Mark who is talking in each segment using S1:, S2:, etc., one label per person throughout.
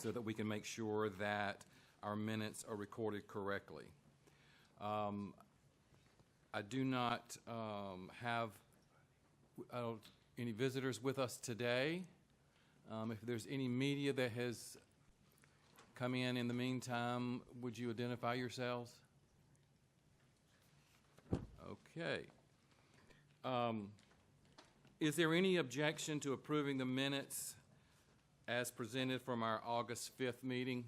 S1: so that we can make sure that our minutes are recorded correctly. I do not have any visitors with us today. If there's any media that has come in the meantime, would you identify yourselves? Okay. Is there any objection to approving the minutes as presented from our August 5th meeting?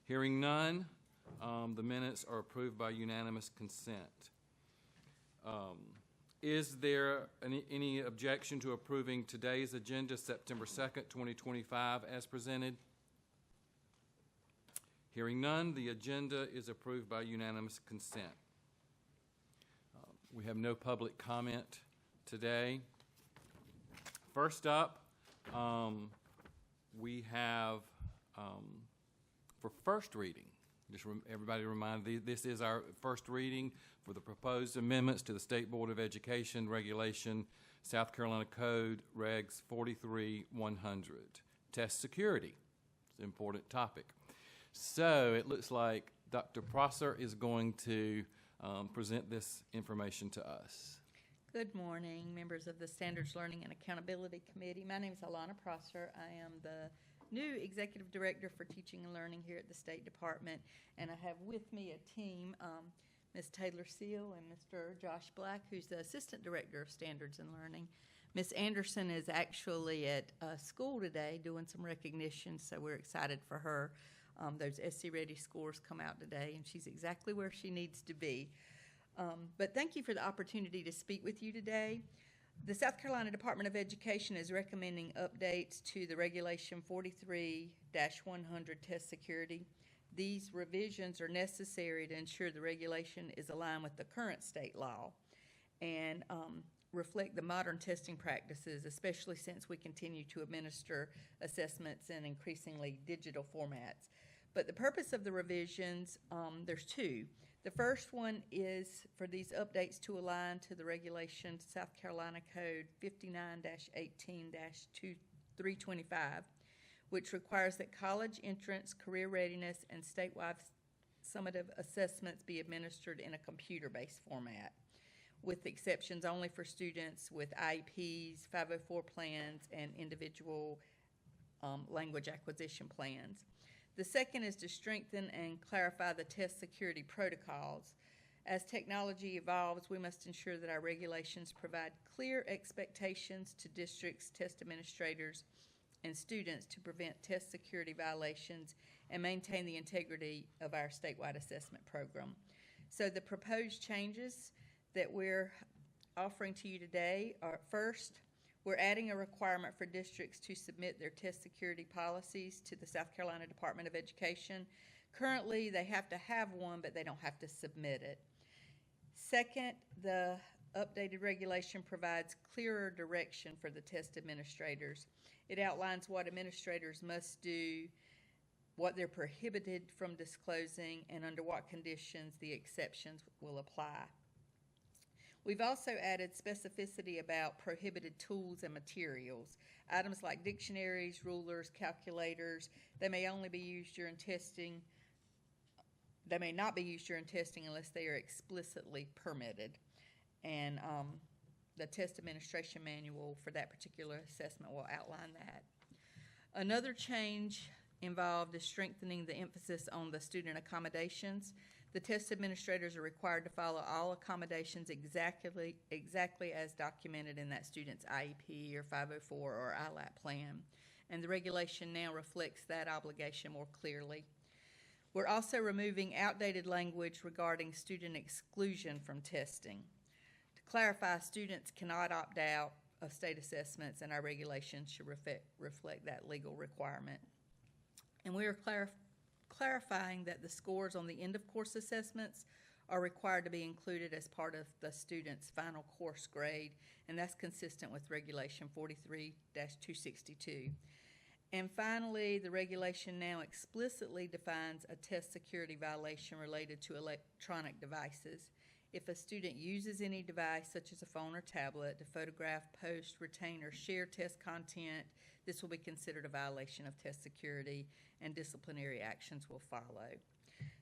S1: Hearing none, the minutes are approved by unanimous consent. Is there any objection to approving today's agenda, September 2nd, 2025, as presented? Hearing none, the agenda is approved by unanimous consent. We have no public comment today. First up, we have, for first reading, just everybody remind, this is our first reading for the proposed amendments to the State Board of Education Regulation, South Carolina Code, Regs 43-100. Test security. It's an important topic. So it looks like Dr. Prosser is going to present this information to us.
S2: Good morning, members of the Standards Learning and Accountability Committee. My name is Alana Prosser. I am the new Executive Director for Teaching and Learning here at the State Department, and I have with me a team, Ms. Taylor Seal and Mr. Josh Black, who's the Assistant Director of Standards and Learning. Ms. Anderson is actually at school today doing some recognition, so we're excited for her. Those SC Ready scores come out today, and she's exactly where she needs to be. But thank you for the opportunity to speak with you today. The South Carolina Department of Education is recommending updates to the Regulation 43-100 test security. These revisions are necessary to ensure the regulation is aligned with the current state law and reflect the modern testing practices, especially since we continue to administer assessments in increasingly digital formats. But the purpose of the revisions, there's two. The first one is for these updates to align to the regulation South Carolina Code 59-18-325, which requires that college entrance, career readiness, and statewide summative assessments be administered in a computer-based format, with exceptions only for students with IEPs, 504 plans, and individual language acquisition plans. The second is to strengthen and clarify the test security protocols. As technology evolves, we must ensure that our regulations provide clear expectations to districts, test administrators, and students to prevent test security violations and maintain the integrity of our statewide assessment program. So the proposed changes that we're offering to you today are, first, we're adding a requirement for districts to submit their test security policies to the South Carolina Department of Education. Currently, they have to have one, but they don't have to submit it. Second, the updated regulation provides clearer direction for the test administrators. It outlines what administrators must do, what they're prohibited from disclosing, and under what conditions the exceptions will apply. We've also added specificity about prohibited tools and materials. Items like dictionaries, rulers, calculators, they may only be used during testing. They may not be used during testing unless they are explicitly permitted. And the test administration manual for that particular assessment will outline that. Another change involved is strengthening the emphasis on the student accommodations. The test administrators are required to follow all accommodations exactly as documented in that student's IEP or 504 or ILAP plan. And the regulation now reflects that obligation more clearly. We're also removing outdated language regarding student exclusion from testing. To clarify, students cannot opt out of state assessments, and our regulations should reflect that legal requirement. And we are clarifying that the scores on the end-of-course assessments are required to be included as part of the student's final course grade, and that's consistent with Regulation 43-262. And finally, the regulation now explicitly defines a test security violation related to electronic devices. If a student uses any device such as a phone or tablet to photograph, post, retain, or share test content, this will be considered a violation of test security, and disciplinary actions will follow.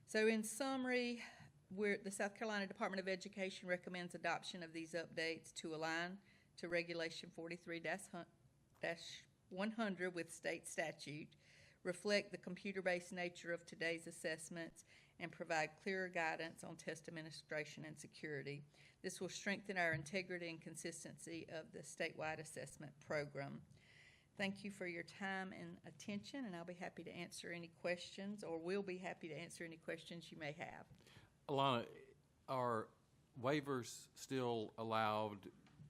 S2: So in summary, the South Carolina Department of Education recommends adoption of these updates to align to Regulation 43-100 with state statute, reflect the computer-based nature of today's assessments, and provide clearer guidance on test administration and security. This will strengthen our integrity and consistency of the statewide assessment program. Thank you for your time and attention, and I'll be happy to answer any questions, or will be happy to answer any questions you may have.
S1: Alana, are waivers still allowed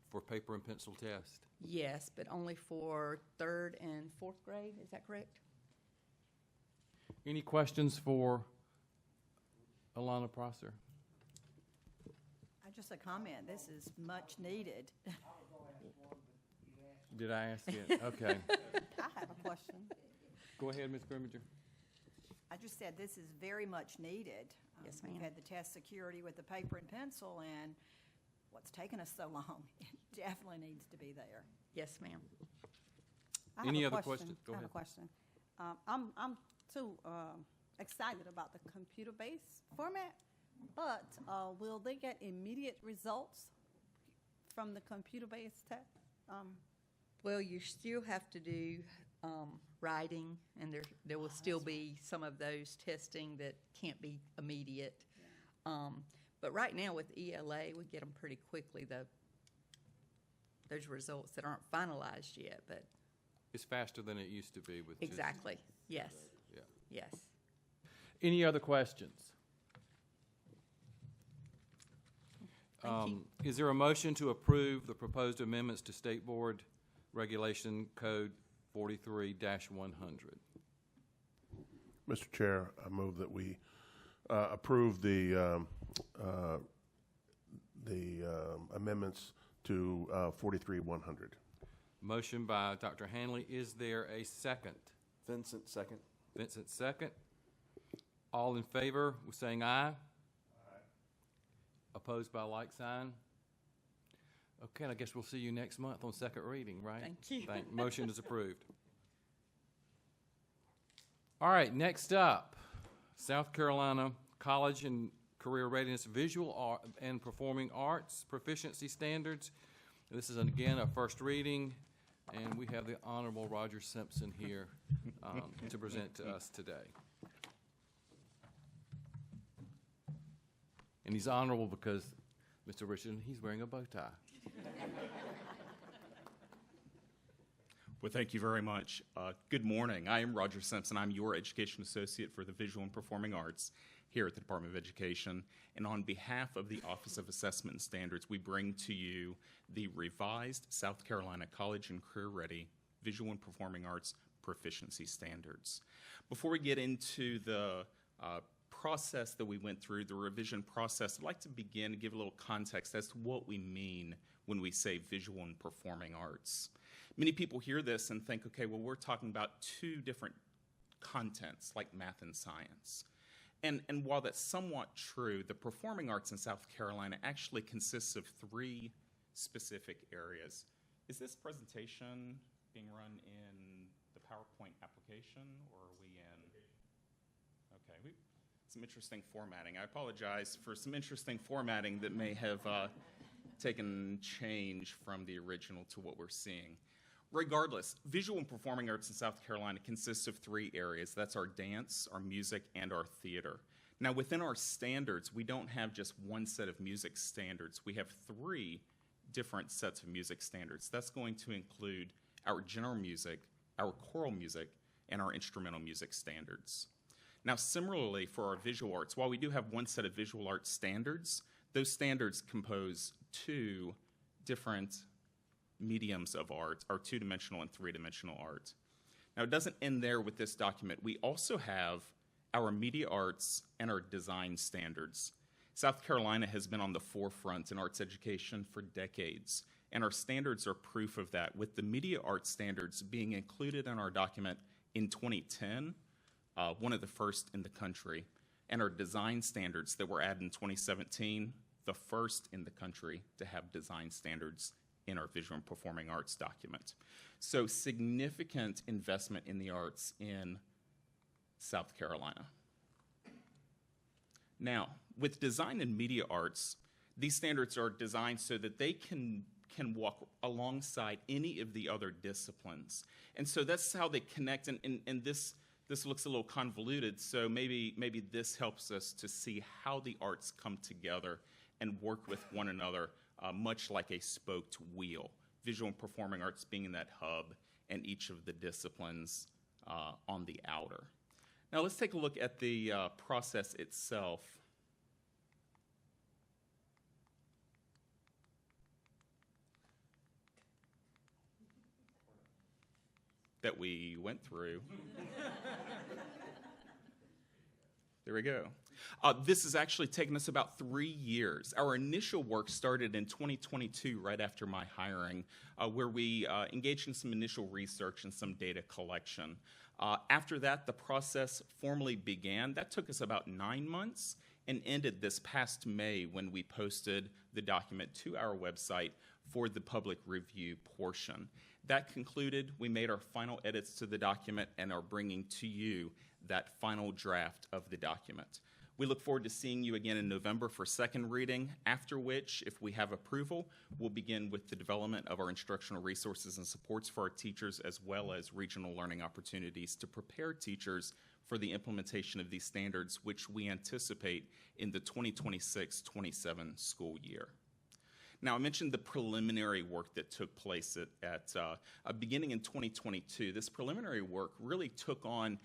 S1: for paper and pencil test?
S2: Yes, but only for 3rd and 4th grade, is that correct?
S1: Any questions for Alana Prosser?
S3: Just a comment, this is much needed.
S1: Did I ask it? Okay.
S3: I have a question.
S1: Go ahead, Ms. Grimminger.
S3: I just said this is very much needed.
S2: Yes,
S3: We've
S2: ma'am.
S3: had the test security with the paper and pencil, and what's taken us so long, it definitely needs to be there.
S2: Yes, ma'am.
S4: I have
S1: Any
S4: a
S1: other
S4: question.
S1: questions? Go
S4: I have
S1: ahead.
S4: a question. I'm too excited about the computer-based format, but will they get immediate results from the computer-based test?
S2: Well, you still have to do writing, and there will still be some of those testing that can't be immediate. But right now with ELA, we get them pretty quickly, those results that aren't finalized yet, but
S1: It's faster than it used to be with just-
S2: exactly, yes,
S1: Yeah.
S2: yes.
S1: Any other questions?
S2: Thank you.
S1: Is there a motion to approve the proposed amendments to State Board Regulation Code 43-100?
S5: Mr. Chair, I move that we approve the amendments to 43-100.
S1: Motion by Dr. Hanley. Is there a second?
S6: Vincent, second.
S1: Vincent, second. All in favor, we're saying aye. Aye. Opposed by like sign? Okay, I guess we'll see you next month on second reading, right?
S2: Thank you.
S1: Motion is approved. All right, next up, South Carolina College and Career Readiness Visual Art and Performing Arts Proficiency Standards. This is, again, a first reading, and we have the Honorable Roger Simpson here to present to us today. And he's honorable because, Mr. Richardson, he's wearing a bow tie.
S7: Well, thank you very much. Good morning. I am Roger Simpson. I'm your Education Associate for the Visual and Performing Arts here at the Department of Education. And on behalf of the Office of Assessment and Standards, we bring to you the revised South Carolina College and Career Ready Visual and Performing Arts Proficiency Standards. Before we get into the process that we went through, the revision process, I'd like to begin to give a little context as to what we mean when we say visual and performing arts. Many people hear this and think, okay, well, we're talking about two different contents like math and science. And while that's somewhat true, the performing arts in South Carolina actually consists of three specific areas. Is this presentation being run in the PowerPoint application, or are we in? Okay, some interesting formatting. I apologize for some interesting formatting that may have taken change from the original to what we're seeing. Regardless, visual and performing arts in South Carolina consists of three areas. That's our dance, our music, and our theater. Now, within our standards, we don't have just one set of music standards. We have three different sets of music standards. That's going to include our general music, our choral music, and our instrumental music standards. Now, similarly, for our visual arts, while we do have one set of visual arts standards, those standards compose two different mediums of art, or two-dimensional and three-dimensional art. Now, it doesn't end there with this document. We also have our media arts and our design standards. South Carolina has been on the forefront in arts education for decades, and our standards are proof of that, with the media arts standards being included in our document in 2010, one of the first in the country, and our design standards that were added in 2017, the first in the country to have design standards in our visual and performing arts document. So significant investment in the arts in South Carolina. Now, with design and media arts, these standards are designed so that they can walk alongside any of the other disciplines. And so that's how they connect, and this looks a little convoluted, so maybe this helps us to see how the arts come together and work with one another, much like a spoked wheel. Visual and performing arts being in that hub, and each of the disciplines on the outer. Now let's take a look at the process itself. That we went through. There we go. This has actually taken us about 3 years. Our initial work started in 2022, right after my hiring, where we engaged in some initial research and some data collection. After that, the process formally began. That took us about 9 months and ended this past May when we posted the document to our website for the public review portion. That concluded, we made our final edits to the document and are bringing to you that final draft of the document. We look forward to seeing you again in November for second reading, after which, if we have approval, we'll begin with the development of our instructional resources and supports for our teachers, as well as regional learning opportunities to prepare teachers for the implementation of these standards, which we anticipate in the 2026-27 school year. Now, I mentioned the preliminary work that took place at beginning in 2022. This preliminary work really took on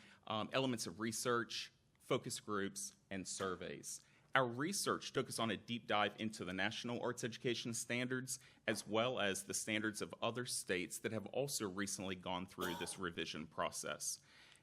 S7: elements of research, focus groups, and surveys. Our research took us on a deep dive into the national arts education standards, as well as the standards of other states that have also recently gone through this revision process.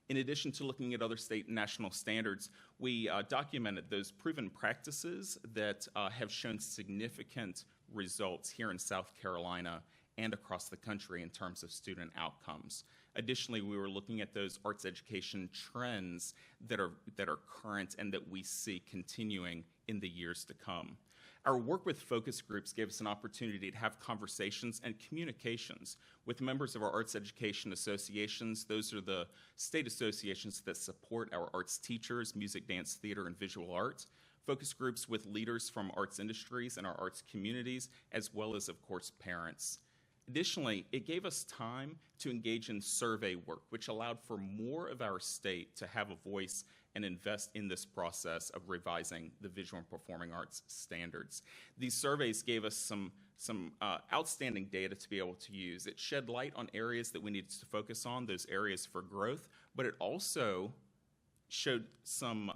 S7: In addition to looking at other state and national standards, we documented those proven practices that have shown significant results here in South Carolina and across the country in terms of student outcomes. Additionally, we were looking at those arts education trends that are current and that we see continuing in the years to come. Our work with focus groups gave us an opportunity to have conversations and communications with members of our arts education associations. Those are the state associations that support our arts teachers, music, dance, theater, and visual arts. Focus groups with leaders from arts industries and our arts communities, as well as, of course, parents. Additionally, it gave us time to engage in survey work, which allowed for more of our state to have a voice and invest in this process of revising the visual and performing arts standards. These surveys gave us some outstanding data to be able to use. It shed light on areas that we needed to focus on, those areas for growth, but it also showed some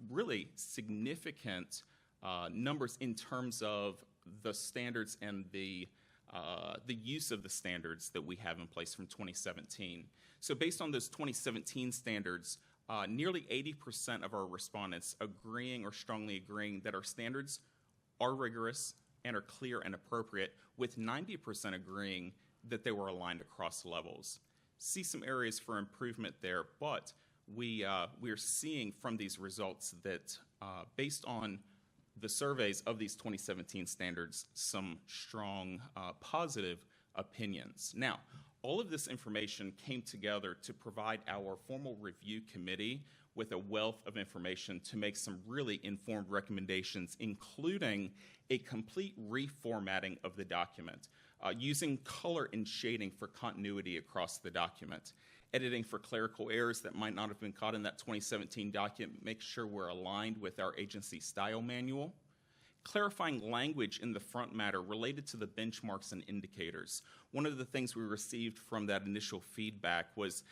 S7: really significant numbers in terms of the standards and the use of the standards that we have in place from 2017. So based on those 2017 standards, nearly 80% of our respondents agreeing or strongly agreeing that our standards are rigorous and are clear and appropriate, with 90% agreeing that they were aligned across levels. See some areas for improvement there, but we are seeing from these results that based on the surveys of these 2017 standards, some strong positive opinions. Now, all of this information came together to provide our formal review committee with a wealth of information to make some really informed recommendations, including a complete reformatting of the document, using color and shading for continuity across the document, editing for clerical errors that might not have been caught in that 2017 document, make sure we're aligned with our agency style manual, clarifying language in the front matter related to the benchmarks and indicators. One of the things we received from that initial feedback was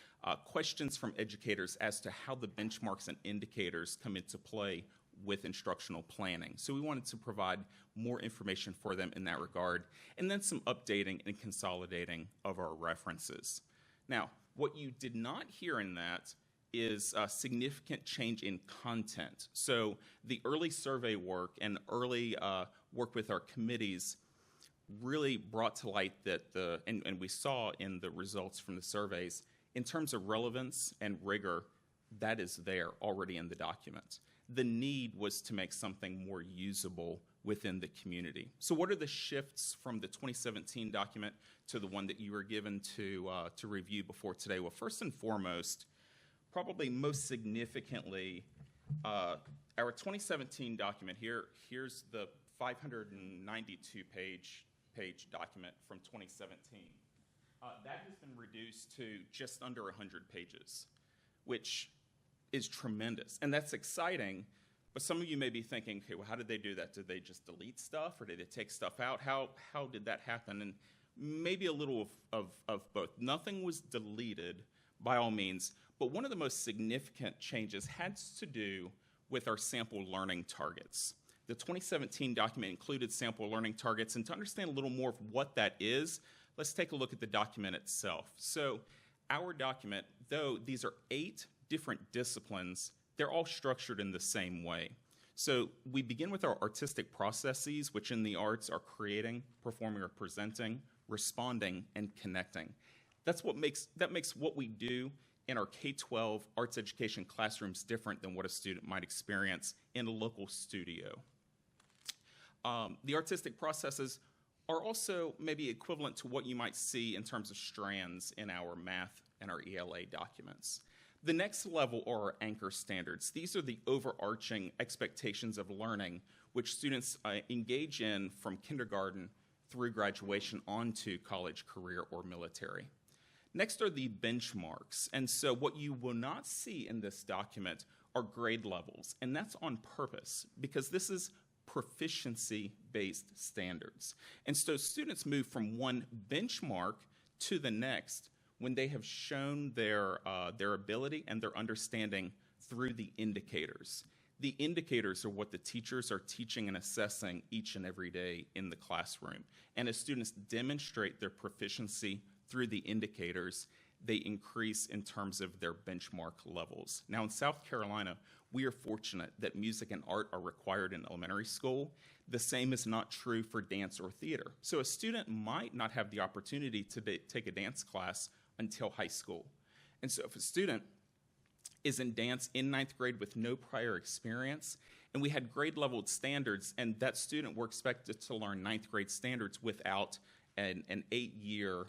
S7: questions from educators as to how the benchmarks and indicators come into play with instructional planning. So we wanted to provide more information for them in that regard, and then some updating and consolidating of our references. Now, what you did not hear in that is a significant change in content. So the early survey work and early work with our committees really brought to light that and we saw in the results from the surveys, in terms of relevance and rigor, that is there already in the document. The need was to make something more usable within the community. So what are the shifts from the 2017 document to the one that you were given to review before today? Well, first and foremost, probably most significantly, our 2017 document here's the 592-page document from 2017. That has been reduced to just under 100 pages, which is tremendous. And that's exciting, but some of you may be thinking, okay, well, how did they do that? Did they just delete stuff, or did they take stuff out? How did that happen? And maybe a little of both. Nothing was deleted, by all means, but one of the most significant changes had to do with our sample learning targets. The 2017 document included sample learning targets, and to understand a little more of what that is, let's take a look at the document itself. So our document, though these are 8 different disciplines, they're all structured in the same way. So we begin with our artistic processes, which in the arts are creating, performing or presenting, responding, and connecting. That makes what we do in our K-12 arts education classrooms different than what a student might experience in a local studio. The artistic processes are also maybe equivalent to what you might see in terms of strands in our math and our ELA documents. The next level are our anchor standards. These are the overarching expectations of learning which students engage in from kindergarten through graduation onto college, career, or military. Next are the benchmarks. And so what you will not see in this document are grade levels, and that's on purpose because this is proficiency-based standards. And so students move from one benchmark to the next when they have shown their ability and their understanding through the indicators. The indicators are what the teachers are teaching and assessing each and every day in the classroom. And as students demonstrate their proficiency through the indicators, they increase in terms of their benchmark levels. Now in South Carolina, we are fortunate that music and art are required in elementary school. The same is not true for dance or theater. So a student might not have the opportunity to take a dance class until high school. And so if a student is in dance in 9th grade with no prior experience, and we had grade leveled standards, and that student were expected to learn 9th grade standards without an 8-year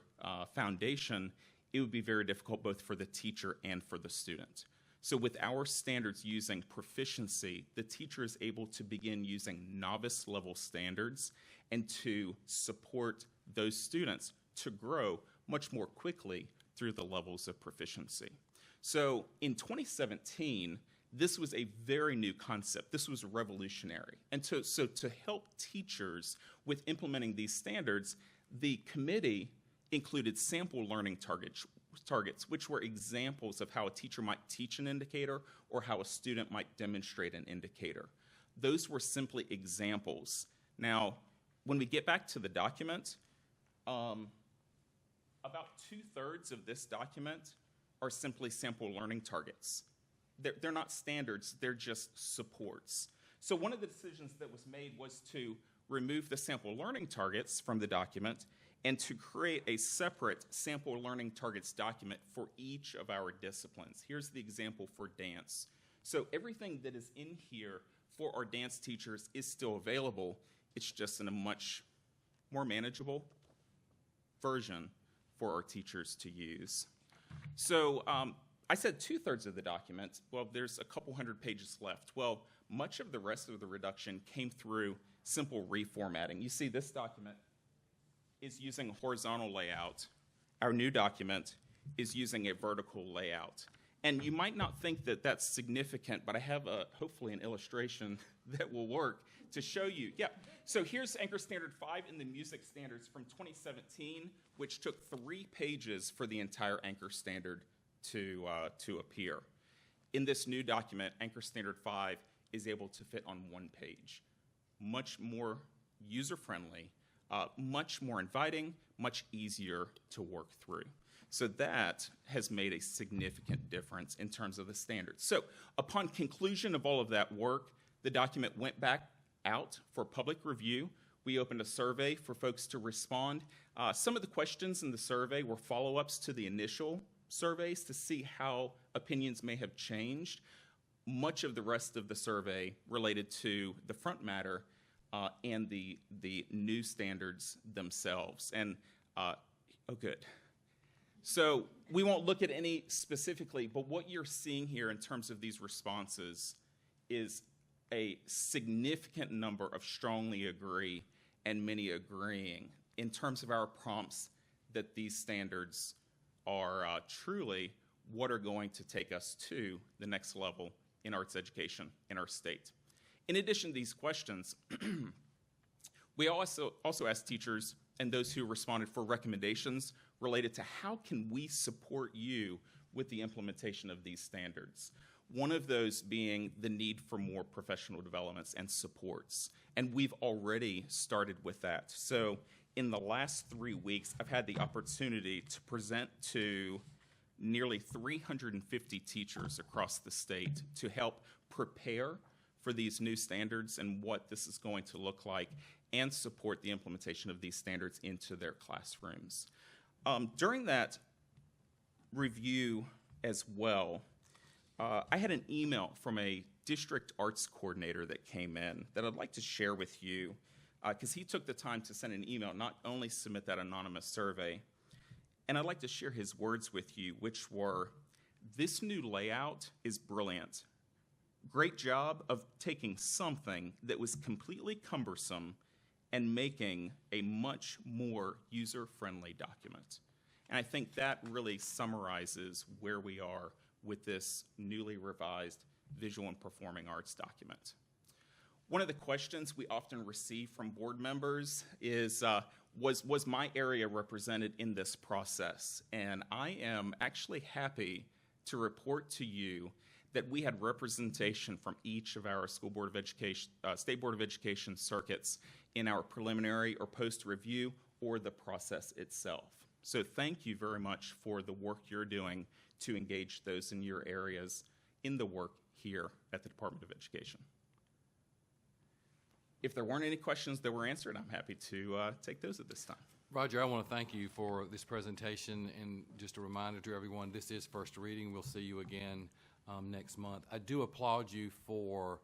S7: foundation, it would be very difficult both for the teacher and for the student. So with our standards using proficiency, the teacher is able to begin using novice level standards and to support those students to grow much more quickly through the levels of proficiency. So in 2017, this was a very new concept. This was revolutionary. And so to help teachers with implementing these standards, the committee included sample learning targets, which were examples of how a teacher might teach an indicator or how a student might demonstrate an indicator. Those were simply examples. Now, when we get back to the document, about 2/3 of this document are simply sample learning targets. They're not standards, they're just supports. So one of the decisions that was made was to remove the sample learning targets from the document and to create a separate sample learning targets document for each of our disciplines. Here's the example for dance. So everything that is in here for our dance teachers is still available. It's just in a much more manageable version for our teachers to use. So I said 2/3 of the document. Well, there's a couple hundred pages left. Well, much of the rest of the reduction came through simple reformatting. You see this document is using a horizontal layout. Our new document is using a vertical layout. And you might not think that that's significant, but I have hopefully an illustration that will work to show you. Yeah, so here's Anchor Standard 5 in the music standards from 2017, which took 3 pages for the entire Anchor Standard to appear. In this new document, Anchor Standard 5 is able to fit on 1 page. Much more user-friendly, much more inviting, much easier to work through. So that has made a significant difference in terms of the standards. So upon conclusion of all of that work, the document went back out for public review. We opened a survey for folks to respond. Some of the questions in the survey were follow-ups to the initial surveys to see how opinions may have changed. Much of the rest of the survey related to the front matter and the new standards themselves. And, oh, good. So we won't look at any specifically, but what you're seeing here in terms of these responses is a significant number of strongly agree and many agreeing in terms of our prompts that these standards are truly what are going to take us to the next level in arts education in our state. In addition to these questions, we also asked teachers and those who responded for recommendations related to how can we support you with the implementation of these standards. One of those being the need for more professional developments and supports. And we've already started with that. So in the last 3 weeks, I've had the opportunity to present to nearly 350 teachers across the state to help prepare for these new standards and what this is going to look like and support the implementation of these standards into their classrooms. During that review as well, I had an email from a district arts coordinator that came in that I'd like to share with you because he took the time to send an email, not only submit that anonymous survey, and I'd like to share his words with you, which were, "This new layout is brilliant. Great job of taking something that was completely cumbersome and making a much more user-friendly document." And I think that really summarizes where we are with this newly revised visual and performing arts document. One of the questions we often receive from board members is, was my area represented in this process? And I am actually happy to report to you that we had representation from each of our school board of education, state board of education circuits in our preliminary or post-review or the process itself. So thank you very much for the work you're doing to engage those in your areas in the work here at the Department of Education. If there weren't any questions that were answered, I'm happy to take those at this time.
S1: Roger, I want to thank you for this presentation, and just a reminder to everyone, this is first reading. We'll see you again next month. I do applaud you for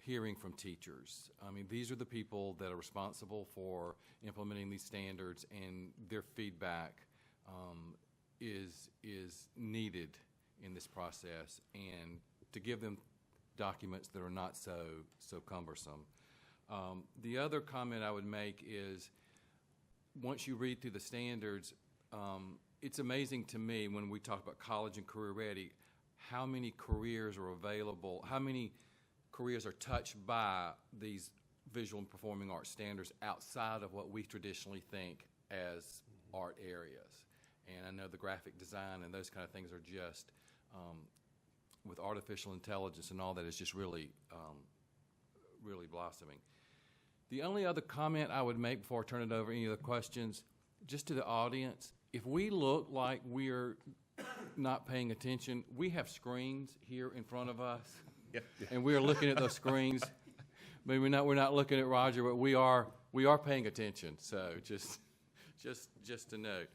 S1: hearing from teachers. I mean, these are the people that are responsible for implementing these standards, and their feedback is needed in this process, and to give them documents that are not so cumbersome. The other comment I would make is, once you read through the standards, it's amazing to me when we talk about college and career ready, how many careers are available, how many careers are touched by these visual and performing arts standards outside of what we traditionally think as art areas. And I know the graphic design and those kind of things are just, with artificial intelligence and all that, is just really, really blossoming. The only other comment I would make before I turn it over, any other questions, just to the audience, if we look like we're not paying attention, we have screens here in front of us, and we are looking at those screens. Maybe we're not looking at Roger, but we are paying attention. So just to note.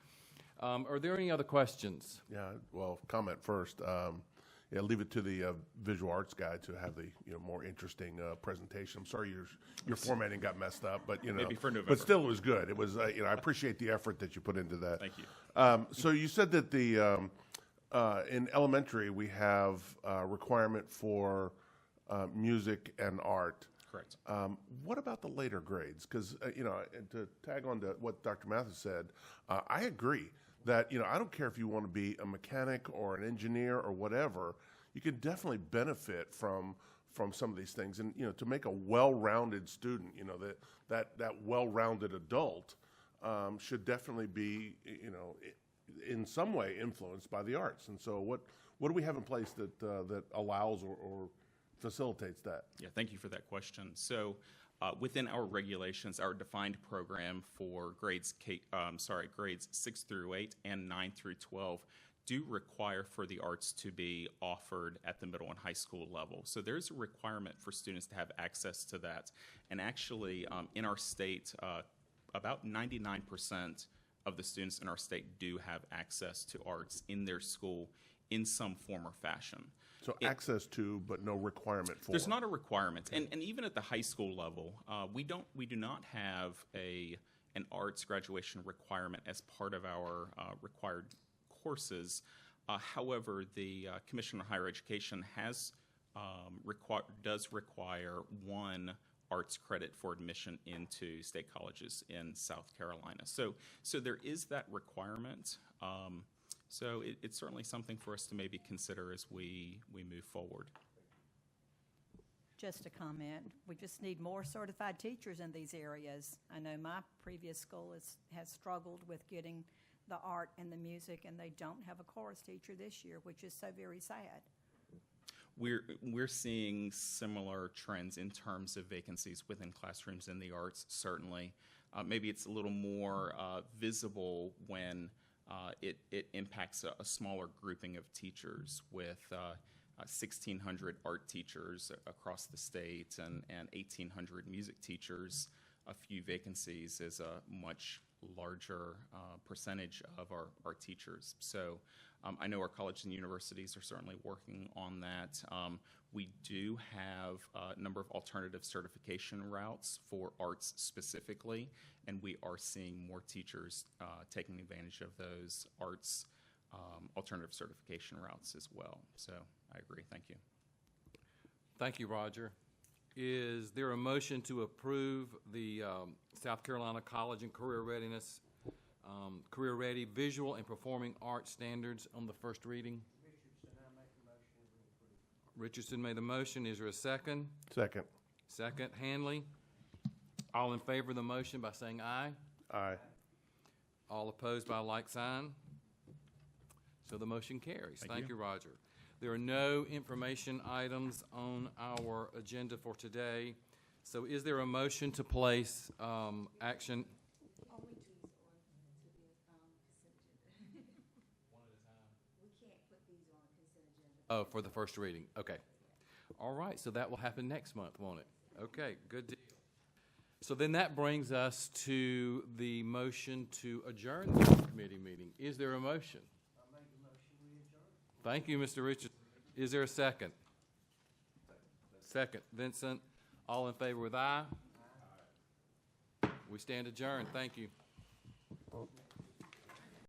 S1: Are there any other questions?
S5: Yeah, well, comment first. Yeah, leave it to the visual arts guy to have the more interesting presentation. I'm sorry your formatting got messed up, but
S7: Maybe for November.
S5: but still it was good. It was I appreciate the effort that you put into that.
S7: Thank you.
S5: So you said that the in elementary we have a requirement for music and art.
S7: Correct.
S5: What about the later grades? Because and to tag on to what Dr. Mathis said, I agree that I don't care if you want to be a mechanic or an engineer or whatever, you can definitely benefit from some of these things, and to make a well-rounded student, that well-rounded adult should definitely be in some way influenced by the arts. And so what do we have in place that allows or facilitates that?
S7: Yeah, thank you for that question. So within our regulations, our defined program for grades 6 through 8 and 9 through 12 do require for the arts to be offered at the middle and high school level. So there's a requirement for students to have access to that. And actually, in our state, about 99% of the students in our state do have access to arts in their school in some form or fashion.
S5: So access to, but no requirement for.
S7: There's not a requirement, and even at the high school level, we do not have an arts graduation requirement as part of our required courses. However, the Commission on Higher Education does require one arts credit for admission into state colleges in South Carolina. So there is that requirement. So it's certainly something for us to maybe consider as we move forward.
S3: Just a comment, we just need more certified teachers in these areas. I know my previous school has struggled with getting the art and the music, and they don't have a chorus teacher this year, which is so very sad.
S7: We're seeing similar trends in terms of vacancies within classrooms in the arts, certainly. Maybe it's a little more visible when it impacts a smaller grouping of teachers with 1,600 art teachers across the state and 1,800 music teachers. A few vacancies is a much larger percentage of our teachers. So I know our colleges and universities are certainly working on that. We do have a number of alternative certification routes for arts specifically, and we are seeing more teachers taking advantage of those arts alternative certification routes as well. So I agree. Thank you.
S1: Thank you, Roger. Is there a motion to approve the South Carolina College and Career Readiness, Career Ready Visual and Performing Arts Standards on the first reading? Richardson made the motion. Is there a second?
S5: Second.
S1: Second, Hanley. All in favor of the motion by saying aye.
S5: Aye.
S1: All opposed by a like sign. So the motion carries. Thank you, Roger. There are no information items on our agenda for today. So is there a motion to place action? Oh, for the first reading. Okay. All right. So that will happen next month, won't it? Okay. Good deal. So then that brings us to the motion to adjourn the committee meeting. Is there a motion? I make the motion we adjourn. Thank you, Mr. Richardson. Is there a second? Second. Vincent. All in favor with aye? Aye. We stand adjourned. Thank you.